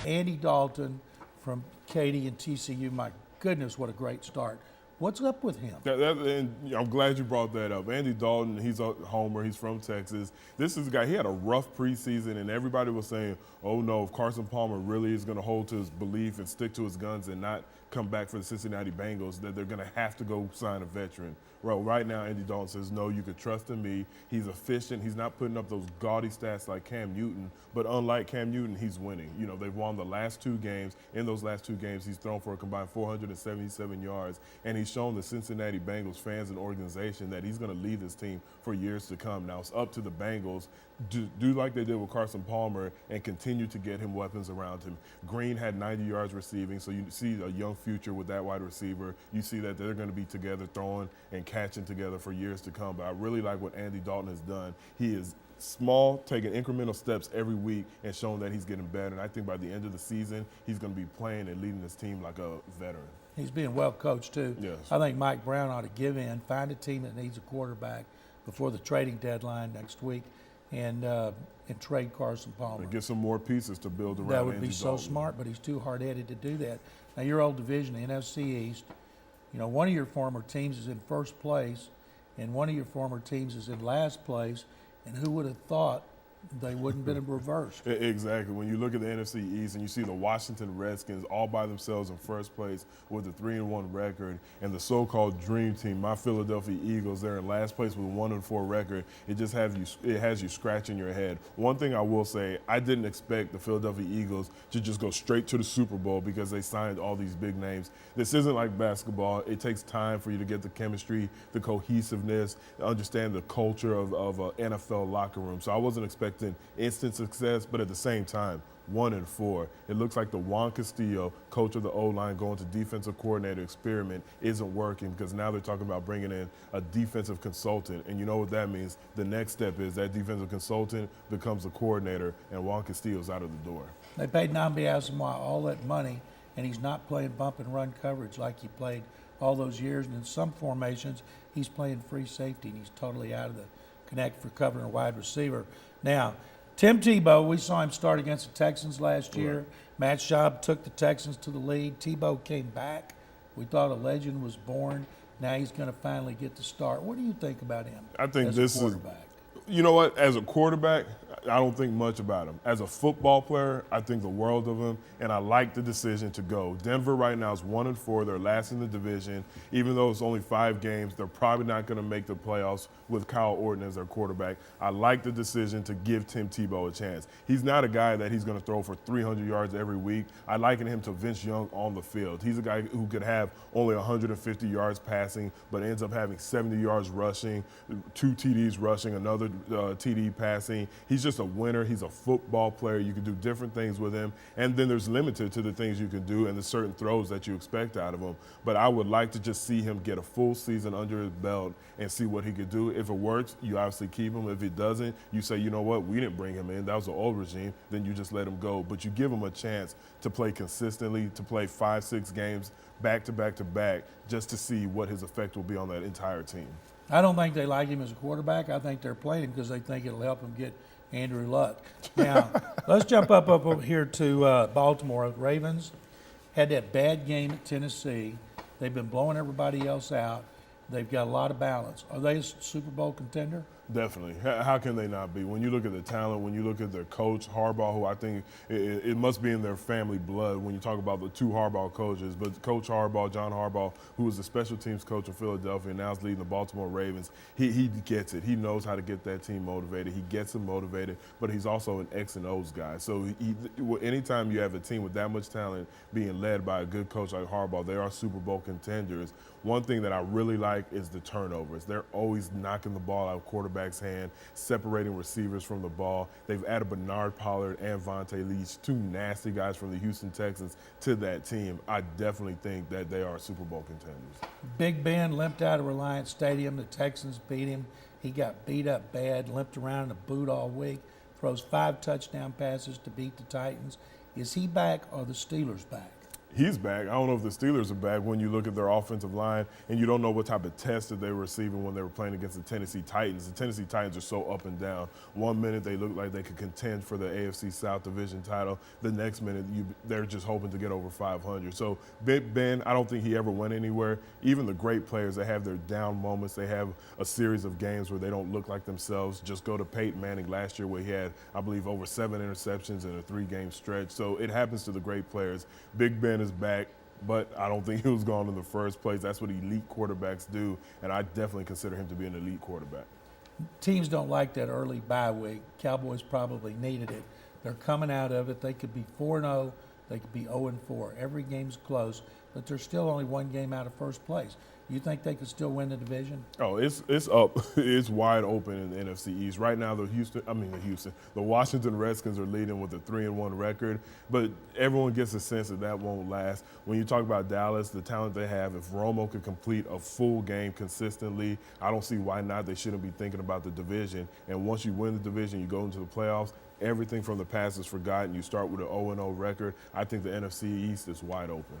Andy Dalton from Katy and TCU. My goodness, what a great start. What's up with him? And I'm glad you brought that up. Andy Dalton, he's a homer. He's from Texas. This is a guy, he had a rough preseason, and everybody was saying, oh, no, if Carson Palmer really is going to hold to his belief and stick to his guns and not come back for the Cincinnati Bengals, that they're going to have to go sign a veteran. Well, right now, Andy Dalton says, no, you could trust in me. He's efficient. He's not putting up those gaudy stats like Cam Newton, but unlike Cam Newton, he's winning. You know, they've won the last 2 games. In those last 2 games, he's thrown for a combined 477 yards, and he's shown the Cincinnati Bengals fans and organization that he's going to lead this team for years to come. Now, it's up to the Bengals to do like they did with Carson Palmer and continue to get him weapons around him. Green had 90 yards receiving, so you see a young future with that wide receiver. You see that they're going to be together throwing and catching together for years to come. But I really like what Andy Dalton has done. He is small, taking incremental steps every week and showing that he's getting better. And I think by the end of the season, he's going to be playing and leading this team like a veteran. He's being well coached, too. Yes. I think Mike Brown ought to give in, find a team that needs a quarterback before the trading deadline next week, and trade Carson Palmer. And get some more pieces to build around That would Andy be so Dalton. smart, but he's too hard-headed to do that. Now, your old division, the NFC East, you know, one of your former teams is in first place, and one of your former teams is in last place, and who would have thought they wouldn't have been reversed? Exactly. When you look at the NFC East and you see the Washington Redskins all by themselves in first place with a 3-1 record, and the so-called dream team, my Philadelphia Eagles, they're in last place with a 1-4 record. It just has you scratching your head. One thing I will say, I didn't expect the Philadelphia Eagles to just go straight to the Super Bowl because they signed all these big names. This isn't like basketball. It takes time for you to get the chemistry, the cohesiveness, understand the culture of an NFL locker room. So I wasn't expecting instant success, but at the same time, 1-4. It looks like the Juan Castillo, coach of the O-line, going to defensive coordinator experiment isn't working because now they're talking about bringing in a defensive consultant. And you know what that means? The next step is that defensive consultant becomes a coordinator, and Juan Castillo's out of the door. They paid Nnamdi Asomugha all that money, and he's not playing bump and run coverage like he played all those years. And in some formations, he's playing free safety, and he's totally out of the connect for covering a wide receiver. Now, Tim Tebow, we saw him start against the Texans last year. Right. Matt Schaub took the Texans to the lead. Tebow came back. We thought a legend was born. Now he's going to finally get the start. What do you think about him? I think as this a quarterback? You know what? As a quarterback, I don't think much about him. As a football player, I think the world of him, and I like the decision to go. Denver right now is 1-4. They're last in the division. Even though it's only 5 games, they're probably not going to make the playoffs with Kyle Orton as their quarterback. I like the decision to give Tim Tebow a chance. He's not a guy that he's going to throw for 300 yards every week. I liken him to Vince Young on the field. He's a guy who could have only 150 yards passing, but ends up having 70 yards rushing, 2 TDs rushing, another TD passing. He's just a winner. He's a football player. You can do different things with him. And then there's limited to the things you can do and the certain throws that you expect out of him. But I would like to just see him get a full season under his belt and see what he could do. If it works, you obviously keep him. If it doesn't, you say, you know what, we didn't bring him in. That was the old regime. Then you just let him go. But you give him a chance to play consistently, to play 5-6 games back to back to back, just to see what his effect will be on that entire team. I don't think they like him as a quarterback. I think they're playing him because they think it'll help him get Andrew Luck. Now, let's jump up over here to Baltimore. Ravens had that bad game at Tennessee. They've been blowing everybody else out. They've got a lot of balance. Are they a Super Bowl contender? Definitely. How can they not be? When you look at the talent, when you look at their coach, Harbaugh, who I think it must be in their family blood when you talk about the 2 Harbaugh coaches, but Coach Harbaugh, John Harbaugh, who was the special teams coach in Philadelphia and now is leading the Baltimore Ravens, he gets it. He knows how to get that team motivated. He gets them motivated, but he's also an X and O's guy. So anytime you have a team with that much talent being led by a good coach like Harbaugh, they are Super Bowl contenders. One thing that I really like is the turnovers. They're always knocking the ball out of quarterback's hand, separating receivers from the ball. They've added Bernard Pollard and Vontae Leach, 2 nasty guys from the Houston Texans, to that team. I definitely think that they are Super Bowl contenders. Big Ben limped out of Reliance Stadium. The Texans beat him. He got beat up bad, limped around in a boot all week, throws 5 touchdown passes to beat the Titans. Is he back or the Steelers back? He's back. I don't know if the Steelers are back when you look at their offensive line and you don't know what type of test that they were receiving when they were playing against the Tennessee Titans. The Tennessee Titans are so up and down. One minute they look like they could contend for the AFC South division title. The next minute they're just hoping to get over 500. So Big Ben, I don't think he ever went anywhere. Even the great players, they have their down moments. They have a series of games where they don't look like themselves. Just go to Peyton Manning last year where he had, I believe, over 7 interceptions in a 3-game stretch. So it happens to the great players. Big Ben is back, but I don't think he was gone in the first place. That's what elite quarterbacks do, and I definitely consider him to be an elite quarterback. Teams don't like that early bye week. Cowboys probably needed it. They're coming out of it. They could be 4-0. They could be 0-4. Every game's close, but they're still only 1 game out of first place. You think they could still win the division? Oh, it's up. It's wide open in the NFC East. Right now, the Washington Redskins are leading with a 3-1 record, but everyone gets a sense that won't last. When you talk about Dallas, the talent they have, if Romo could complete a full game consistently, I don't see why not. They shouldn't be thinking about the division. And once you win the division, you go into the playoffs, everything from the past is forgotten. You start with an 0-0 record. I think the NFC East is wide open.